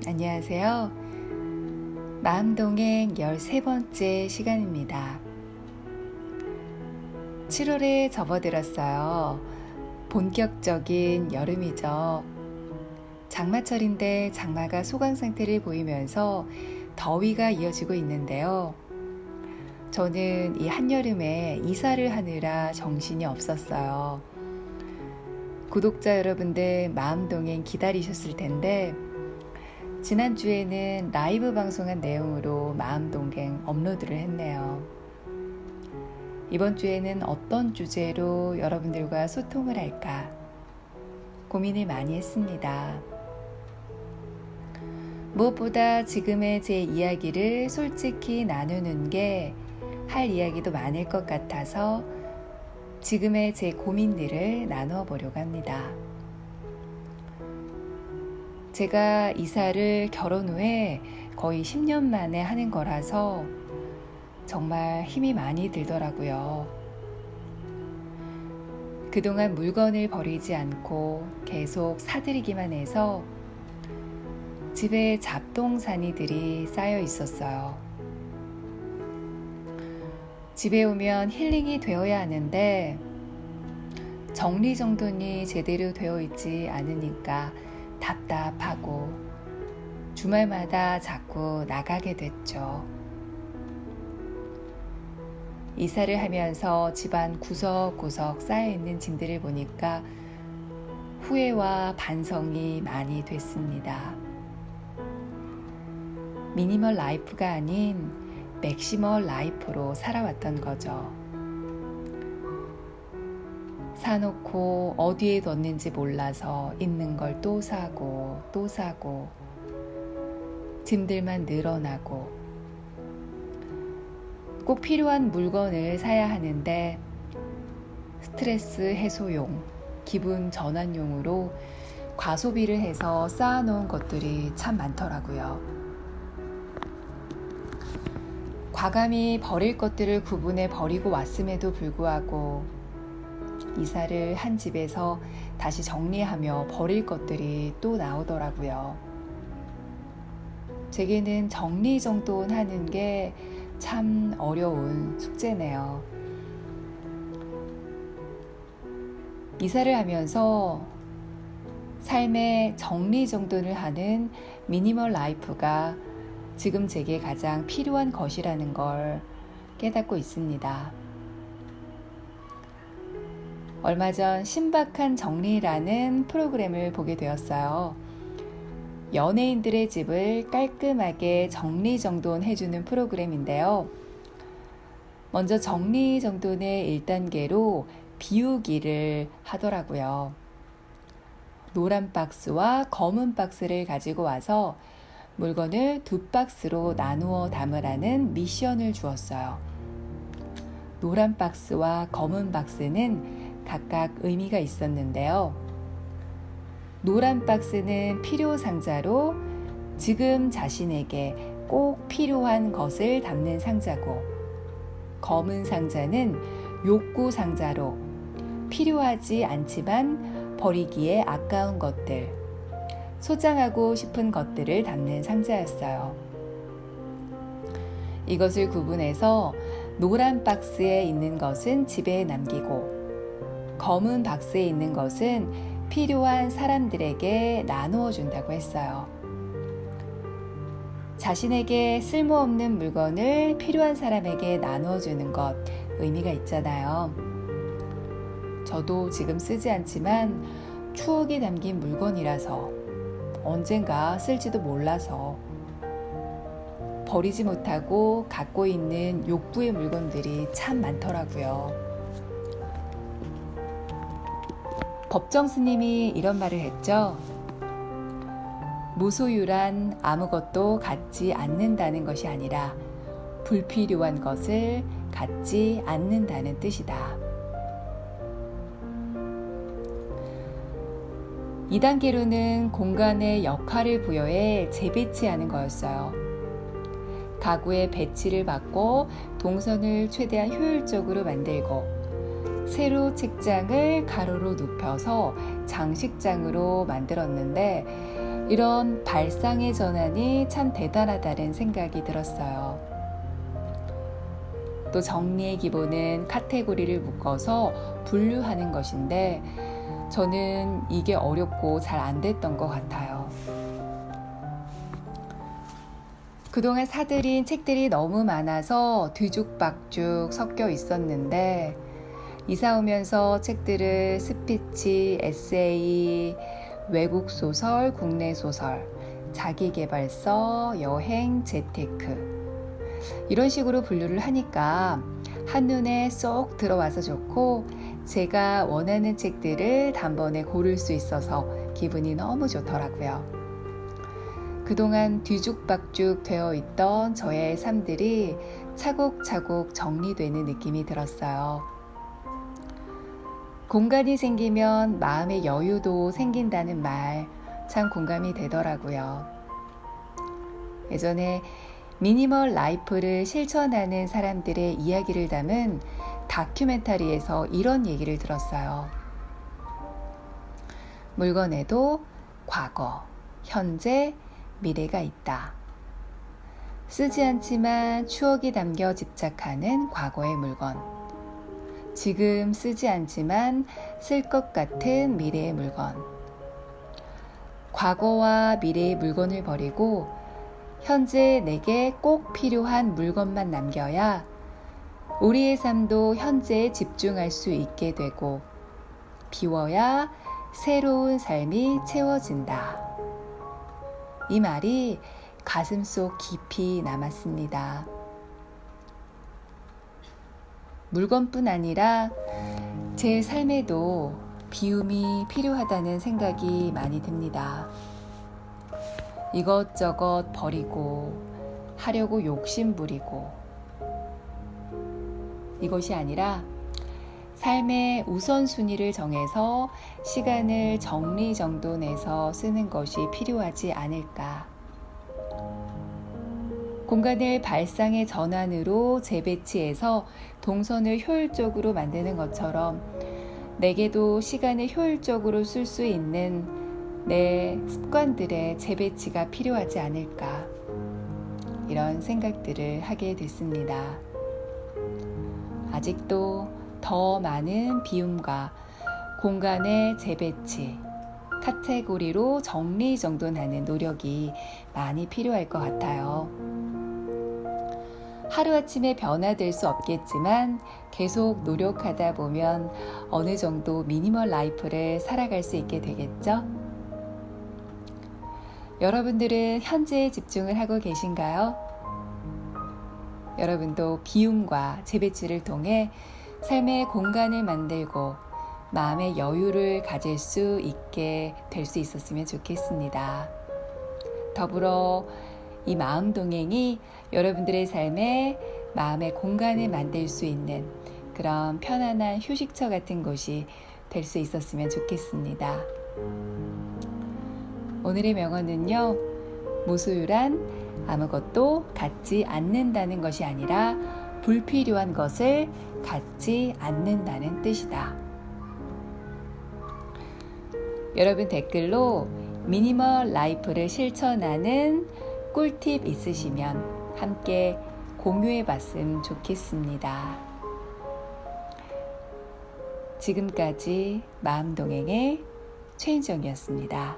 안녕하세요. 마음동행 13번째 시간입니다. 7월에 접어들었어요. 본격적인 여름이죠. 장마철인데 장마가 소강 상태를 보이면서 더위가 이어지고 있는데요. 저는 이 한여름에 이사를 하느라 정신이 없었어요. 구독자 여러분들 마음동행 기다리셨을 텐데 지난주에는 라이브 방송한 내용으로 마음동행 업로드를 했네요. 이번 주에는 어떤 주제로 여러분들과 소통을 할까 고민을 많이 했습니다. 무엇보다 지금의 제 이야기를 솔직히 나누는 게 할 이야기도 많을 것 같아서 지금의 제 고민들을 나누어 보려고 합니다. 제가 이사를 결혼 후에 거의 10년 만에 하는 거라서 정말 힘이 많이 들더라고요. 그동안 물건을 버리지 않고 계속 사들이기만 해서 집에 잡동사니들이 쌓여 있었어요. 집에 오면 힐링이 되어야 하는데 정리정돈이 제대로 되어 있지 않으니까 답답하고 주말마다 자꾸 나가게 됐죠. 이사를 하면서 집안 구석구석 쌓여있는 짐들을 보니까 후회와 반성이 많이 됐습니다. 미니멀 라이프가 아닌 맥시멀 라이프로 살아왔던 거죠. 사놓고 어디에 뒀는지 몰라서 있는 걸 또 사고 또 사고 짐들만 늘어나고 꼭 필요한 물건을 사야 하는데 스트레스 해소용, 기분 전환용으로 과소비를 해서 쌓아놓은 것들이 참 많더라고요. 과감히 버릴 것들을 구분해 버리고 왔음에도 불구하고 이사를 한 집에서 다시 정리하며 버릴 것들이 또 나오더라고요. 제게는 정리정돈하는 게 참 어려운 숙제네요. 이사를 하면서 삶의 정리정돈을 하는 미니멀 라이프가 지금 제게 가장 필요한 것이라는 걸 깨닫고 있습니다. 얼마 전 신박한 정리라는 프로그램을 보게 되었어요. 연예인들의 집을 깔끔하게 정리정돈해주는 프로그램인데요. 먼저 정리정돈의 1단계로 비우기를 하더라고요. 노란 박스와 검은 박스를 가지고 와서 물건을 2박스로 나누어 담으라는 미션을 주었어요. 노란 박스와 검은 박스는 각각 의미가 있었는데요. 노란 박스는 필요 상자로 지금 자신에게 꼭 필요한 것을 담는 상자고, 검은 상자는 욕구 상자로 필요하지 않지만 버리기에 아까운 것들, 소장하고 싶은 것들을 담는 상자였어요. 이것을 구분해서 노란 박스에 있는 것은 집에 남기고 검은 박스에 있는 것은 필요한 사람들에게 나누어 준다고 했어요. 자신에게 쓸모없는 물건을 필요한 사람에게 나누어 주는 것 의미가 있잖아요. 저도 지금 쓰지 않지만 추억이 담긴 물건이라서 언젠가 쓸지도 몰라서 버리지 못하고 갖고 있는 욕구의 물건들이 참 많더라고요. 법정 스님이 이런 말을 했죠. 무소유란 아무것도 갖지 않는다는 것이 아니라 불필요한 것을 갖지 않는다는 뜻이다. 2단계로는 공간에 역할을 부여해 재배치하는 거였어요. 가구에 배치를 받고 동선을 최대한 효율적으로 만들고 세로 책장을 가로로 눕혀서 장식장으로 만들었는데 이런 발상의 전환이 참 대단하다는 생각이 들었어요. 또 정리의 기본은 카테고리를 묶어서 분류하는 것인데 저는 이게 어렵고 잘 안 됐던 것 같아요. 그동안 사들인 책들이 너무 많아서 뒤죽박죽 섞여 있었는데 이사 오면서 책들을 스피치, 에세이, 외국 소설, 국내 소설, 자기계발서, 여행, 재테크 이런 식으로 분류를 하니까 한눈에 쏙 들어와서 좋고 제가 원하는 책들을 단번에 고를 수 있어서 기분이 너무 좋더라고요. 그동안 뒤죽박죽 되어 있던 저의 삶들이 차곡차곡 정리되는 느낌이 들었어요. 공간이 생기면 마음의 여유도 생긴다는 말 참 공감이 되더라고요. 예전에 미니멀 라이프를 실천하는 사람들의 이야기를 담은 다큐멘터리에서 이런 얘기를 들었어요. 물건에도 과거, 현재, 미래가 있다. 쓰지 않지만 추억이 담겨 집착하는 과거의 물건. 지금 쓰지 않지만 쓸 것 같은 미래의 물건. 과거와 미래의 물건을 버리고 현재 내게 꼭 필요한 물건만 남겨야 우리의 삶도 현재에 집중할 수 있게 되고 비워야 새로운 삶이 채워진다. 이 말이 가슴속 깊이 남았습니다. 물건뿐 아니라 제 삶에도 비움이 필요하다는 생각이 많이 듭니다. 이것저것 버리고 하려고 욕심 부리고 이것이 아니라 삶의 우선순위를 정해서 시간을 정리정돈해서 쓰는 것이 필요하지 않을까. 공간을 발상의 전환으로 재배치해서 동선을 효율적으로 만드는 것처럼 내게도 시간을 효율적으로 쓸 수 있는 내 습관들의 재배치가 필요하지 않을까. 이런 생각들을 하게 됐습니다. 아직도 더 많은 비움과 공간의 재배치, 카테고리로 정리정돈하는 노력이 많이 필요할 것 같아요. 하루아침에 변화될 수 없겠지만 계속 노력하다 보면 어느 정도 미니멀 라이프를 살아갈 수 있게 되겠죠? 여러분들은 현재에 집중을 하고 계신가요? 여러분도 비움과 재배치를 통해 삶의 공간을 만들고 마음의 여유를 가질 수 있게 될 수 있었으면 좋겠습니다. 더불어 이 마음 동행이 여러분들의 삶에 마음의 공간을 만들 수 있는 그런 편안한 휴식처 같은 곳이 될 수 있었으면 좋겠습니다. 오늘의 명언은요, 무소유란 아무것도 갖지 않는다는 것이 아니라 불필요한 것을 갖지 않는다는 뜻이다. 여러분 댓글로 미니멀 라이프를 실천하는 꿀팁 있으시면 함께 공유해 봤으면 좋겠습니다. 지금까지 마음동행의 최인정이었습니다.